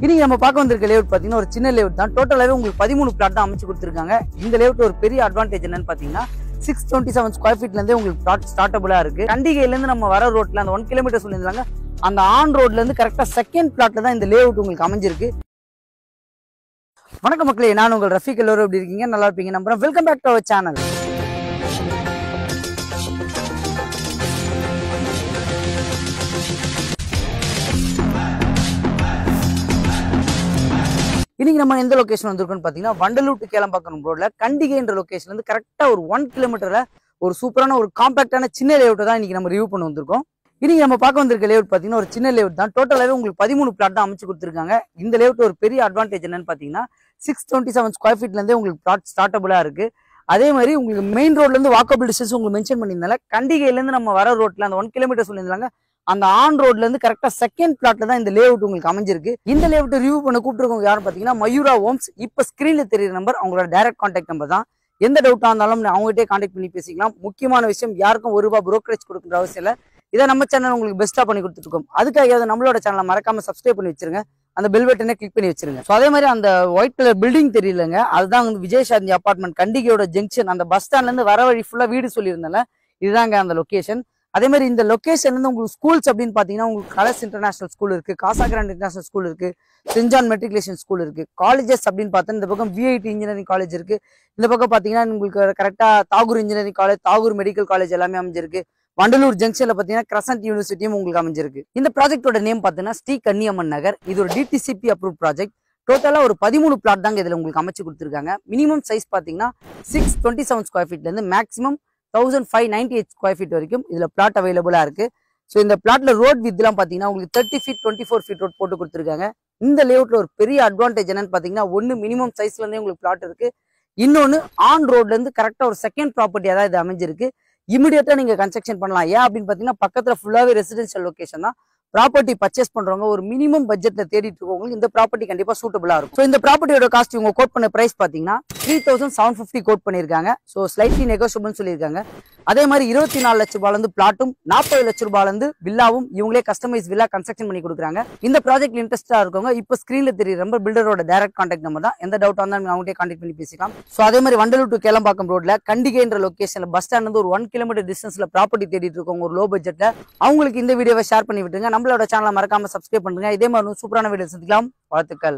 இன்னைக்கு நம்ம பார்க்க வந்திருக்க லேஅவுட் பாத்தீங்கன்னா ஒரு சின்ன லேஅவுட் தான். டோட்டலாவே உங்களுக்கு 13 பிளாட் தான் அமைச்சு கொடுத்துருக்காங்க. இந்த லேஅவுட் ஒரு பெரிய அட்வான்டேஜ் என்னன்னு பாத்தீங்கன்னா 627 ஸ்கொயர் ஃபீட்ல இருந்தே உங்களுக்கு பிளாட் ஸ்டார்டபிளா இருக்கு. கண்டிகையில இருந்து நம்ம வர ரோட்ல அந்த 1 கிலோமீட்டர் சொல்லியிருந்தாங்க, அந்த ஆன் ரோட்ல இருந்து கரெக்டா செகண்ட் பிளாட்ல தான் இந்த லேஅவுட் உங்களுக்கு அமைஞ்சிருக்கு. வணக்கம் மக்களே, நான் உங்கள் ரஃபீக். எல்லாரும் எப்படி இருக்கீங்க? நல்லா இருப்பீங்க நம்புறேன். Welcome back to our channel. இன்னைக்கு நம்ம எந்த லொகேஷன் வந்திருக்கோம்னு பாத்தீங்கன்னா வண்டலூர் டு கேளம்பாக்கம் ரோட்ல கண்டிகைன்ற லொகேஷன்ல இருந்து கரெக்டா ஒரு 1 கிலோமீட்டர்ல ஒரு சூப்பரான ஒரு காம்பாக்டான சின்ன லேஅவுட் தான் இன்னைக்கு நம்ம ரிவ்யூ பண்ண வந்திருக்கோம். இன்னைக்கு நம்ம பார்க்க வந்திருக்க லேஅவுட் பாத்தீங்கன்னா ஒரு சின்ன லேஅவுட் தான். டோட்டலாவே உங்களுக்கு 13 பிளாட் தான் அமைச்சு கொடுத்துருக்காங்க. இந்த லேஅவுட் ஒரு பெரிய அட்வான்டேஜ் என்னன்னு பாத்தீங்கன்னா 627 ஸ்கொயர் ஃபீட்ல இருந்தே உங்களுக்கு பிளாட் ஸ்டார்டபிளா இருக்கு. அதே மாதிரி உங்களுக்கு மெயின் ரோட்ல இருந்து வாக்கபிள் டிஸ்டன்ஸ் உங்களுக்கு மென்ஷன் பண்ணியிருந்தால கண்டிகையில இருந்து நம்ம வர ரோட்ல அந்த 1 கிலோமீட்டர் சொல்லியிருந்தாங்க, அந்த ஆன் ரோட்ல இருந்து கரெக்டா செகண்ட் பிளாட்ல தான் இந்த லேஅவுட் உங்களுக்கு அமைஞ்சிருக்கு. இந்த லேஅவுட் ரிவ்யூ பண்ண கூப்பிட்டுருக்கவங்க யாரும் பாத்தீங்கன்னா மயூரா ஹோம்ஸ். இப்ப ஸ்கிரீன்ல தெரியுற நம்பர் அவங்களோட டைரக்ட் கான்டாக்ட் நம்பர் தான். எந்த டவுட்டா இருந்தாலும் அவங்ககிட்டே கான்டாக்ட் பண்ணி பேசிக்கலாம். முக்கியமான விஷயம், யாருக்கும் ₹1 புரோக்கரேஜ் கொடுக்குற அவசியம் இல்லை. இதை நம்ம சேனல் உங்களுக்கு பெஸ்டா பண்ணி கொடுத்துட்டு இருக்கோம். அதுக்காக நம்மளோட சேனலை மறக்காம சப்ஸ்கிரைப் பண்ணி வச்சிருங்க, அந்த பெல் பட்டனை கிளிக் பண்ணி வச்சிருங்க. ஸோ அதே மாதிரி அந்த ஒயிட் கலர் பில்டிங் தெரியலங்க, அதுதான் வந்து விஜயசாந்தி அபார்ட்மெண்ட் கண்டிகையோட ஜங்ஷன். அந்த பஸ் ஸ்டாண்ட்ல இருந்து வர வழி ஃபுல்லா வீடு சொல்லியிருந்தால இதுதாங்க அந்த லொகேஷன். அதே மாதிரி இந்த லொகேஷன் வந்து உங்களுக்கு ஸ்கூல்ஸ் அப்படின்னு பாத்தீங்கன்னா உங்களுக்கு கலர்ஸ் இன்டர்நேஷனல் ஸ்கூல் இருக்கு, காசாகிராண்ட் இன்டர்நேஷனல் ஸ்கூல் இருக்கு, சென்ட் ஜான் மெட்ரிகுலேஷன் ஸ்கூல் இருக்கு. காலேஜஸ் அப்படின்னு பார்த்தா இந்த பக்கம் விஐடி இன்ஜினியரிங் காலேஜ் இருக்கு. இந்த பக்கம் பாத்தீங்கன்னா உங்களுக்கு கரெக்டா Tagore engineering college, Tagore medical college எல்லாமே அமைஞ்சிருக்கு. வண்டலூர் ஜங்ஷன்ல பாத்தீங்கன்னா கிரசன்ட் யூனிவர்சிட்டியும் உங்களுக்கு அமைஞ்சிருக்கு. இந்த ப்ராஜெக்டோட நேம் பாத்தீங்கன்னா ஸ்ரீ கன்னியம்மன் நகர். இது ஒரு டிடிசிபி அப்ரூவ் ப்ராஜெக்ட். டோட்டலா ஒரு 13 பிளாட் தாங்க இதுல உங்களுக்கு அமைச்சு கொடுத்துருக்காங்க. மினிமம் சைஸ் பாத்தீங்கன்னா 627 ஸ்கொயர் ஃபீட்ல இருந்து மேக்ஸிமம் 1598 ஸ்கொயர் ஃபீட் வரைக்கும் இதுல பிளாட் அவைலபிளா இருக்கு. ஸோ இந்த பிளாட்ல ரோட் வித்லாம் பாத்தீங்கன்னா உங்களுக்கு 30 ஃபீட் 24 ஃபீட் ரோட் போட்டு கொடுத்துருக்காங்க. இந்த லேஅவுட்ல ஒரு பெரிய அட்வான்டேஜ் என்னன்னு பாத்தீங்கன்னா ஒன்னு மினிமம் சைஸ்ல இருந்தே உங்களுக்கு பிளாட் இருக்கு, இன்னொன்னு ஆன் ரோட்ல இருந்து கரெக்டா ஒரு செகண்ட் ப்ராப்பர்ட்டியா தான் இது அமைஞ்சிருக்கு. இமிடியேட்டா நீங்க கன்ஸ்ட்ரக்ஷன் பண்ணலாம். ஏன் அப்படின்னு பாத்தீங்கன்னா பக்கத்துல ஃபுல்லாவே ரெசிடென்ஷியல் லொகேஷன் தான். ப்ராப்பர்ட்டி பர்ச்சேஸ் பண்றவங்க ஒரு மினிமம் பட்ஜெட்ல தேடிட்டு இருக்கவங்களுக்கு இந்த ப்ராப்பர்ட்டி கண்டிப்பா சூட்டபிளா இருக்கும். ஸோ இந்த ப்ராப்பர்ட்டியோட காஸ்ட் இவங்க கோட் பண்ண பிரைஸ் பாத்தீங்கன்னா 3750 கோட் பண்ணிருக்காங்க. ஸோ ஸ்லைட்லி நெகோஷியபிள்னு சொல்லியிருக்காங்க. அதே மாதிரி 24 லட்ச ரூபாயில இருந்து பிளாட்டும் 40 லட்ச ரூபாயில இருந்து வில்லாவும் இவங்களே கஸ்டமைஸ் வில்லா கன்ஸ்ட்ரக்ஷன் பண்ணி கொடுக்குறாங்க. இந்த ப்ராஜெக்ட் இன்ட்ரெஸ்டா இருக்கவங்க இப்ப ஸ்கிரீன்ல தெரியுற நம்பர் பில்டரோட டைரக்ட் கான்டாக்ட் நம்பர் தான். எந்த டவுட் வந்தாலும் அவங்ககிட்ட கான்டாக்ட் பண்ணி பேசிக்கலாம். ஸோ அதே மாதிரி வண்டலூர் டு கேளம்பாக்கம் ரோட்ல கண்டிகைன்ற லொகேஷன்ல பஸ் ஸ்டாண்ட் வந்து ஒரு 1 கிலோமீட்டர் டிஸ்டன்ஸ்ல ப்ராப்பர்ட்டி தேடிட்டு இருக்கவங்க ஒரு லோ பட்ஜெட்ல அவங்களுக்கு இந்த வீடியோவை ஷேர் பண்ணி விட்டுருங்க. நம்மளோட சேனலை மறக்காம சப்ஸ்கிரைப் பண்ணுங்க. இதே மாதிரி சூப்பரான வீடியோ சந்திக்கலாம். வாழ்த்துக்கள்.